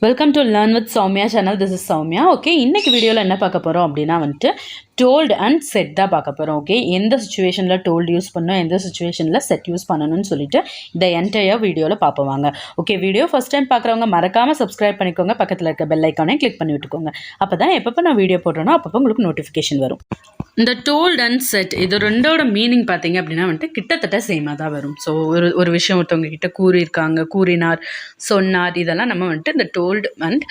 Welcome to learn with Soumya channel. This is Soumya. Okay, இன்னைக்கு வீடியோவில் என்ன பார்க்க போகிறோம் அப்படின்னா டோல்டு அண்ட் செட் தான் பார்க்க போகிறோம். ஓகே, எந்த சுச்சுவேஷனில் டோல்டு யூஸ் பண்ணணும், எந்த சுச்சுவேஷனில் செட் யூஸ் பண்ணணும்னு சொல்லிட்டு இந்த என்டையர் வீடியோவில் பார்ப்போங்க. ஓகே, வீடியோ ஃபஸ்ட் டைம் பார்க்குறவங்க மறக்காமல் சப்ஸ்கிரைப் பண்ணிக்கோங்க, பக்கத்தில் இருக்க பெல் ஐக்கானே கிளிக் பண்ணி விட்டுக்கோங்க. அப்போ தான் எப்பப்போ நான் வீடியோ போடுறேனோ அப்பப்போ உங்களுக்கு நோட்டிஃபிகேஷன் வரும். இந்த டோல்டு அண்ட் செட் இது ரெண்டோட மீனிங் பார்த்தீங்க அப்படின்னா கிட்டத்தட்ட சேமாக தான் வரும். ஸோ ஒரு விஷயம் ஒருத்தவங்க கிட்ட கூறியிருக்காங்க, கூறினார், சொன்னார், இதெல்லாம் நம்ம இந்த டோல்டு அண்ட்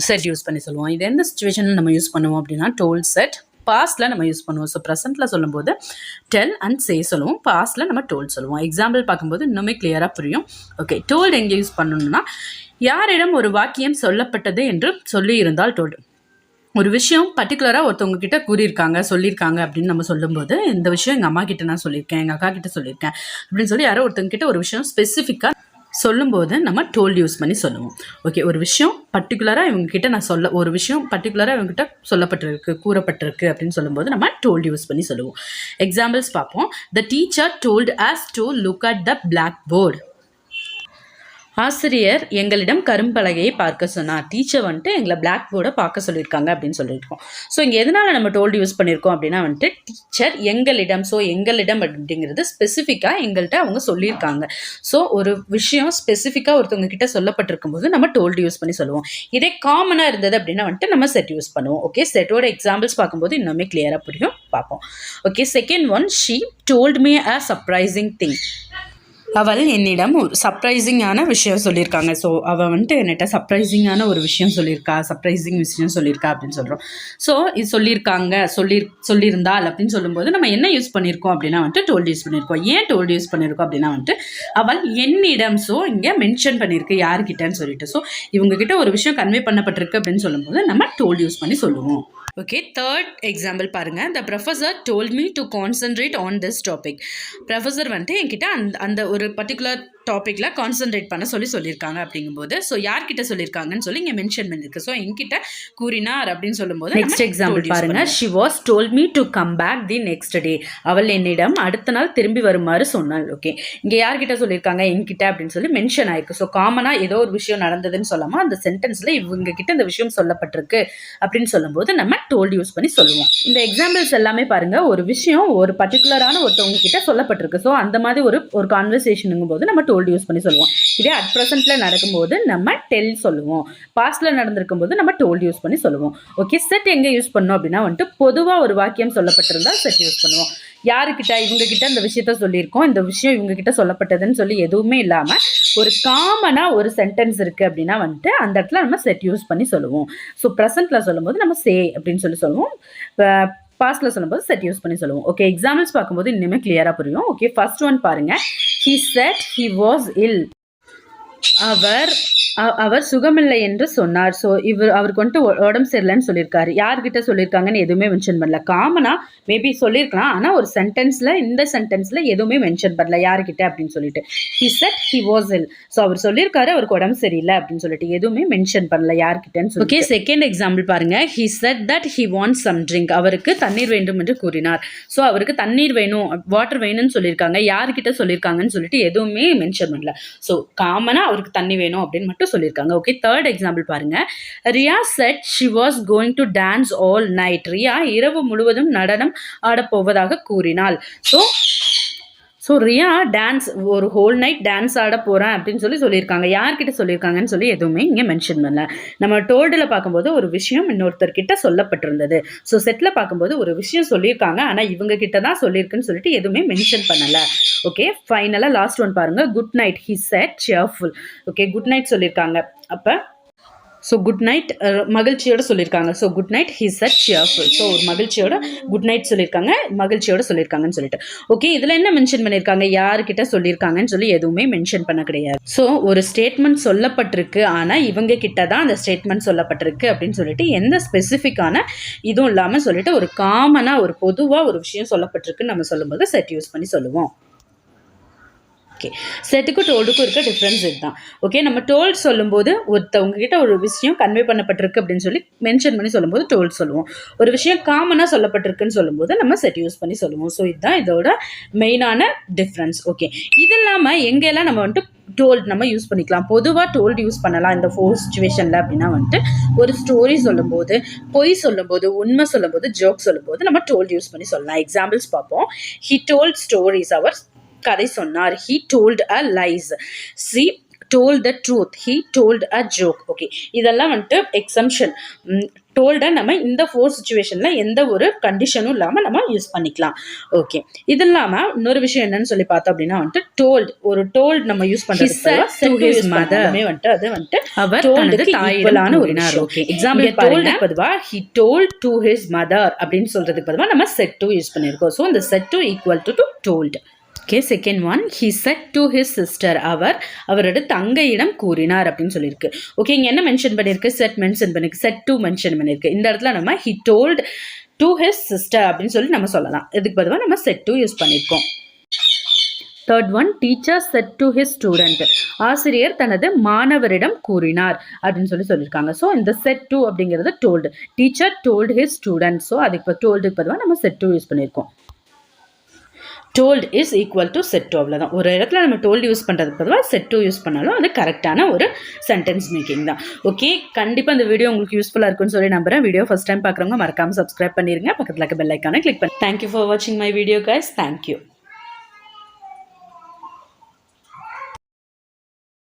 செட் யூஸ் பண்ணி சொல்லுவோம். இது எந்த சுச்சுவேஷனில் நம்ம யூஸ் பண்ணுவோம் அப்படின்னா டோல்ட் செட் பாஸ்ட்டில் நம்ம யூஸ் பண்ணுவோம். ஸோ ப்ரெசென்ட்டில் சொல்லும்போது டெல் அண்ட் சே சொல்லுவோம், பாஸ்ட்டில் நம்ம டோல்ட் சொல்லுவோம். எக்ஸாம்பிள் பார்க்கும்போது இன்னுமே கிளியராக புரியும். ஓகே, டோல்டு எங்கே யூஸ் பண்ணணும்னா யாரிடம் ஒரு வாக்கியம் சொல்லப்பட்டது என்று சொல்லி இருந்தால் டோல்டு. ஒரு விஷயம் பர்டிகுலராக ஒருத்தவங்க கிட்ட கூறியிருக்காங்க, சொல்லியிருக்காங்க அப்படின்னு நம்ம சொல்லும்போது இந்த விஷயம் எங்கள் அம்மா கிட்ட நான் சொல்லியிருக்கேன், எங்கள் அக்கா கிட்ட சொல்லியிருக்கேன் அப்படின்னு சொல்லி யாரோ ஒருத்தவங்க கிட்ட ஒரு விஷயம் ஸ்பெசிஃபிக்காக சொல்லும்போது நம்ம டோல்டு யூஸ் பண்ணி சொல்லுவோம். ஓகே, ஒரு விஷயம் பர்டிகுலராக இவங்ககிட்ட ஒரு விஷயம் பர்டிகுலராக இவங்ககிட்ட சொல்லப்பட்டிருக்கு, கூறப்பட்டிருக்கு அப்படின்னு சொல்லும்போது நம்ம டோல்டு யூஸ் பண்ணி சொல்லுவோம். எக்ஸாம்பிள்ஸ் பார்ப்போம். The teacher told us to look at the blackboard. ஆசிரியர் எங்களிடம் கரும்பலகையை பார்க்க சொன்னார். டீச்சர் எங்களை பிளாக் போர்டை பார்க்க சொல்லியிருக்காங்க அப்படின்னு சொல்லியிருக்கோம். ஸோ இங்கே எதனால் நம்ம டோல்டு யூஸ் பண்ணியிருக்கோம் அப்படின்னா டீச்சர் எங்களிடம். ஸோ எங்களிடம் அப்படிங்கிறது ஸ்பெசிஃபிக்காக எங்கள்கிட்ட அவங்க சொல்லியிருக்காங்க. ஸோ ஒரு விஷயம் ஸ்பெசிஃபிக்காக ஒருத்தவங்க கிட்ட சொல்லப்பட்டிருக்கும் போது நம்ம டோல்டு யூஸ் பண்ணி சொல்லுவோம். இதே காமனாக இருந்தது அப்படின்னா நம்ம செட் யூஸ் பண்ணுவோம். ஓகே, செட்டோட எக்ஸாம்பிள்ஸ் பார்க்கும்போது இன்னுமே கிளியராக புரியும், பார்ப்போம். Okay, second one, she told me a surprising thing. அவள் என்னிடம் ஒரு சர்ப்ரைசிங்கான விஷயம் சொல்லியிருக்காங்க. ஸோ அவள் என்கிட்ட சர்ப்ரைசிங்கான ஒரு விஷயம் சர்ப்ரைசிங் விஷயம் சொல்லியிருக்கா அப்படின்னு சொல்கிறோம். ஸோ இது சொல்லியிருந்தாள் அப்படின்னு சொல்லும்போது நம்ம என்ன யூஸ் பண்ணியிருக்கோம் அப்படின்னா டோல்டு யூஸ் பண்ணியிருக்கோம். ஏன் டோல்டு யூஸ் பண்ணியிருக்கோம் அப்படின்னா அவள் என்னிடம். ஸோ இங்கே மென்ஷன் பண்ணியிருக்கு யாருக்கிட்டன்னு சொல்லிட்டு. ஸோ இவங்ககிட்ட ஒரு விஷயம் கன்வே பண்ணப்பட்டிருக்கு அப்படின்னு சொல்லும்போது நம்ம டோல்டு யூஸ் பண்ணி சொல்லுவோம். ஓகே, தேர்ட் எக்ஸாம்பிள் பாருங்கள். The professor told me to concentrate on this topic. Professor என்கிட்ட அந்த ஒரு பர்டிகுலர் டாப்பிக்கில் கான்சன்ட்ரேட் பண்ண சொல்லியிருக்காங்க அப்படிங்கும்போது ஸோ யார்கிட்ட சொல்லியிருக்காங்கன்னு சொல்லி இங்கே மென்ஷன் பண்ணியிருக்கு. ஸோ என்கிட்ட கூறினார் அப்படின்னு சொல்லும்போது நெக்ஸ்ட் எக்ஸாம்பிள் பாருங்க. She was told me to come back the next day. அவள் என்னிடம் அடுத்த நாள் திரும்பி வருமாறு சொன்னாள். ஓகே, இங்கே யார்கிட்ட சொல்லியிருக்காங்க, என்கிட்ட அப்படின்னு சொல்லி மென்ஷன் ஆயிருக்கு. ஸோ காமனாக ஏதோ ஒரு விஷயம் நடந்ததுன்னு சொல்லாமல் அந்த சென்டென்ஸில் இவங்க கிட்ட இந்த விஷயம் சொல்லப்பட்டிருக்கு அப்படின்னு சொல்லும்போது நம்ம டோல்டு யூஸ் பண்ணி சொல்லுவோம். இந்த எக்ஸாம்பிள்ஸ் எல்லாமே பாருங்க, ஒரு விஷயம் ஒரு பர்டிகுலரான ஒருத்தவங்க கிட்ட சொல்லப்பட்டிருக்கு. ஸோ அந்த மாதிரி ஒரு கான்வர்சேஷனுங்கும் போது நம்ம டோல்டு யூஸ் பண்ணி சொல்லுவோம். இதே அட் ப்ரெசென்ட்ல நடக்கும்போது நம்ம டெல் சொல்லுவோம். பாஸ்ட்ல நடந்திருக்கும் போது நம்ம டோல்டு யூஸ் பண்ணி சொல்லுவோம். ஓகே, செட் எங்க யூஸ் பண்ணோம் அப்படின்னா பொதுவாக ஒரு வாக்கியம் சொல்லப்பட்டிருந்தால் செட் யூஸ் பண்ணுவோம். யாருக்கிட்ட, இவங்க கிட்ட இந்த விஷயத்த சொல்லியிருக்கோம், இந்த விஷயம் இவங்க கிட்ட சொல்லப்பட்டதுன்னு சொல்லி எதுவுமே இல்லாமல் ஒரு காமனாக ஒரு சென்டென்ஸ் இருக்குது அப்படின்னா அந்த இடத்துல நம்ம செட் யூஸ் பண்ணி சொல்லுவோம். ஸோ ப்ரெசென்ட்டில் சொல்லும்போது நம்ம சே அப்படின்னு சொல்லி சொல்லுவோம். பாஸ்ட்ல சொல்லும்போது செட் யூஸ் பண்ணி சொல்லுவோம். ஓகே, எக்ஸாம்பிள்ஸ் பார்க்கும்போது இன்னுமே கிளியராக புரியும். ஓகே, ஃபர்ஸ்ட் ஒன் பாருங்க. He said he was ill. அவர் சுகமில்லை என்று சொன்னார். ஸோ அவருக்கு உடம்பு சரியில்லைன்னு சொல்லியிருக்காரு. யார்கிட்ட சொல்லியிருக்காங்கன்னு எதுவுமே மென்ஷன் பண்ணல. காமனாக மேபி சொல்லியிருக்கலாம், ஆனால் ஒரு இந்த சென்டென்ஸில் எதுவுமே மென்ஷன் பண்ணல யார்கிட்ட அப்படின்னு சொல்லிட்டு. He said he was ill. So அவர் சொல்லியிருக்காரு அவருக்கு உடம்பு சரியில்லை அப்படின்னு சொல்லிட்டு எதுவுமே மென்ஷன் பண்ணல யார்கிட்டன்னு சொல்லி. ஓகே, செகண்ட் எக்ஸாம்பிள் பாருங்க. He said that he wants some drink. அவருக்கு தண்ணீர் வேண்டும் என்று கூறினார். ஸோ அவருக்கு தண்ணீர் வேணும், வாட்டர் வேணும்னு சொல்லியிருக்காங்க. யார்கிட்ட சொல்லியிருக்காங்கன்னு சொல்லிட்டு எதுவுமே மென்ஷன் பண்ணல. ஸோ காமனாக அவருக்கு தண்ணி வேணும் அப்படின்னு மட்டும் சொல்லியிருக்காங்க. ஓகே, தேர்ட் எக்ஸாம்பிள் பாருங்க. Riya said she was going to dance all night. Riya இரவு முழுவதும் நடனம் ஆடப்போவதாக கூறினாள். ஸோ ரியா டான்ஸ் ஒரு ஹோல் நைட் டான்ஸ் ஆட போகிறேன் அப்படின்னு சொல்லியிருக்காங்க. யார்கிட்ட சொல்லியிருக்காங்கன்னு சொல்லி எதுவுமே இங்கே மென்ஷன் பண்ணல. நம்ம டோல்டில் பார்க்கும்போது ஒரு விஷயம் இன்னொருத்தர்கிட்ட சொல்லப்பட்டிருந்தது. ஸோ செட்டில் பார்க்கும்போது ஒரு விஷயம் சொல்லியிருக்காங்க, ஆனால் இவங்க கிட்ட தான் சொல்லியிருக்குன்னு சொல்லிட்டு எதுவுமே மென்ஷன் பண்ணலை. ஓகே, ஃபைனலாக லாஸ்ட் ஒன் பாருங்க. Good night he said cheerful. Okay, good night சொல்லியிருக்காங்க. அப்போ ஸோ குட் நைட் மகிழ்ச்சியோட சொல்லியிருக்காங்க. So good night he said cheerful. So ஒரு மகிழ்ச்சியோட குட் நைட் சொல்லியிருக்காங்க, மகிழ்ச்சியோட சொல்லியிருக்காங்கன்னு சொல்லிட்டு. ஓகே, இதில் என்ன மென்ஷன் பண்ணியிருக்காங்க, யார்கிட்ட சொல்லியிருக்காங்கன்னு சொல்லி எதுவுமே மென்ஷன் பண்ண கிடையாது. ஸோ ஒரு ஸ்டேட்மெண்ட் சொல்லப்பட்டிருக்கு, ஆனால் இவங்க கிட்ட தான் அந்த ஸ்டேட்மெண்ட் சொல்லப்பட்டிருக்கு அப்படின்னு சொல்லிட்டு எந்த ஸ்பெசிஃபிக்கான இதுவும் இல்லாமல் சொல்லிட்டு ஒரு காமனாக ஒரு பொதுவாக ஒரு விஷயம் சொல்லப்பட்டிருக்குன்னு நம்ம சொல்லும்போது செட் யூஸ் பண்ணி சொல்லுவோம். ஓகே, செட்டுக்கும் டோல்டுக்கும் இருக்க டிஃப்ரென்ஸ் இதுதான். ஓகே, நம்ம டோல்ட் சொல்லும்போது ஒருத்தவங்க கிட்ட ஒரு விஷயம் கன்வே பண்ணப்பட்டிருக்கு அப்படின்னு சொல்லி மென்ஷன் பண்ணி சொல்லும்போது டோல்ட் சொல்லுவோம். ஒரு விஷயம் காமனாக சொல்லப்பட்டிருக்குன்னு சொல்லும்போது நம்ம செட் யூஸ் பண்ணி சொல்லுவோம். ஸோ இதுதான் இதோட மெயினான டிஃப்ரென்ஸ். ஓகே, இது இல்லாமல் எங்கெல்லாம் நம்ம வந்துட்டு டோல்ட் நம்ம யூஸ் பண்ணிக்கலாம், பொதுவாக டோல்டு யூஸ் பண்ணலாம் இந்த 4 சுச்சுவேஷனில் அப்படின்னா வந்துட்டு ஒரு ஸ்டோரி சொல்லும்போது, பொய் சொல்லும்போது, உண்மை சொல்லும்போது, ஜோக் சொல்லும்போது நம்ம டோல்டு யூஸ் பண்ணி சொல்லலாம். எக்ஸாம்பிள்ஸ் பார்ப்போம். ஹி டோல்ட் ஸ்டோரிஸ், அவர் கதை சொன்னார். He told a lies. She told the truth. He told a joke. Okay, இதெல்லாம் வந்துட்டு எக்ஸம்ஷன். டோல்டை நம்ம இந்த 4 சுச்சுவேஷனில் எந்த ஒரு கண்டிஷனும் இல்லாமல் நம்ம யூஸ் பண்ணிக்கலாம். ஓகே, இது இல்லாமல் இன்னொரு விஷயம் என்னன்னு சொல்லி பார்த்தோம் அப்படின்னா வந்துட்டு டோல்ட், ஒரு டோல்ட் நம்ம யூஸ் பண்ணுறது மதமே வந்துட்டு அது வந்துட்டு அவர் தனது தாயிடலான ஒரு விஷயம். ஓகே, எக்ஸாம்பிள் டோல்டு பொதுவாக he told to his mother அப்படின்னு சொல்றதுக்கு பொதுவாக நம்ம set to யூஸ் பண்ணியிருக்கோம். ஸோ இந்த set to equal to told. Okay, second one, he said to his sister, அவரோட தங்கையிடம் கூறினார் அப்படின்னு சொல்லியிருக்கு. ஓகே, இங்கே என்ன மென்ஷன் பண்ணியிருக்கு, செட் மென்ஷன் பண்ணியிருக்கு, செட் டு மென்ஷன் பண்ணியிருக்கு. இந்த இடத்துல நம்ம he told to his sister அப்படின்னு சொல்லி நம்ம சொல்லலாம். இதுக்கு பதிலாக நம்ம செட் டு யூஸ் பண்ணியிருக்கோம். Third one, teacher set to his student, ஆசிரியர் தனது மாணவரிடம் கூறினார் அப்படின்னு சொல்லியிருக்காங்க. ஸோ இந்த செட் டு அப்படிங்கிறது told, teacher told his student. So அதுக்கு டோல்டுக்கு பதிலாக நம்ம செட் டு யூஸ் பண்ணியிருக்கோம். told is equal to set to, அவ்வளோதான். ஒரு இடத்துல நம்ம told யூஸ் பண்ணுறதுக்கு பதிலாக set to யூஸ் பண்ணாலும் அது கரெக்டான ஒரு சென்டென்ஸ் மேக்கிங் தான். ஓகே, கண்டிப்பாக இந்த வீடியோ உங்களுக்கு யூஸ்ஃபுல்லாக இருக்குன்னு சொல்லி நம்புறேன். வீடியோ ஃபஸ்ட் டைம் பார்க்குறவங்க மறக்காமல் சப்ஸ்கிரைப் பண்ணிடுங்க, பக்கத்தில் இருக்க பெல் ஐக்கானை கிளிக் பண்ணி. தேங்க்யூ ஃபார் வாட்சிங் மை வீடியோ கைஸ். தேங்க்யூ.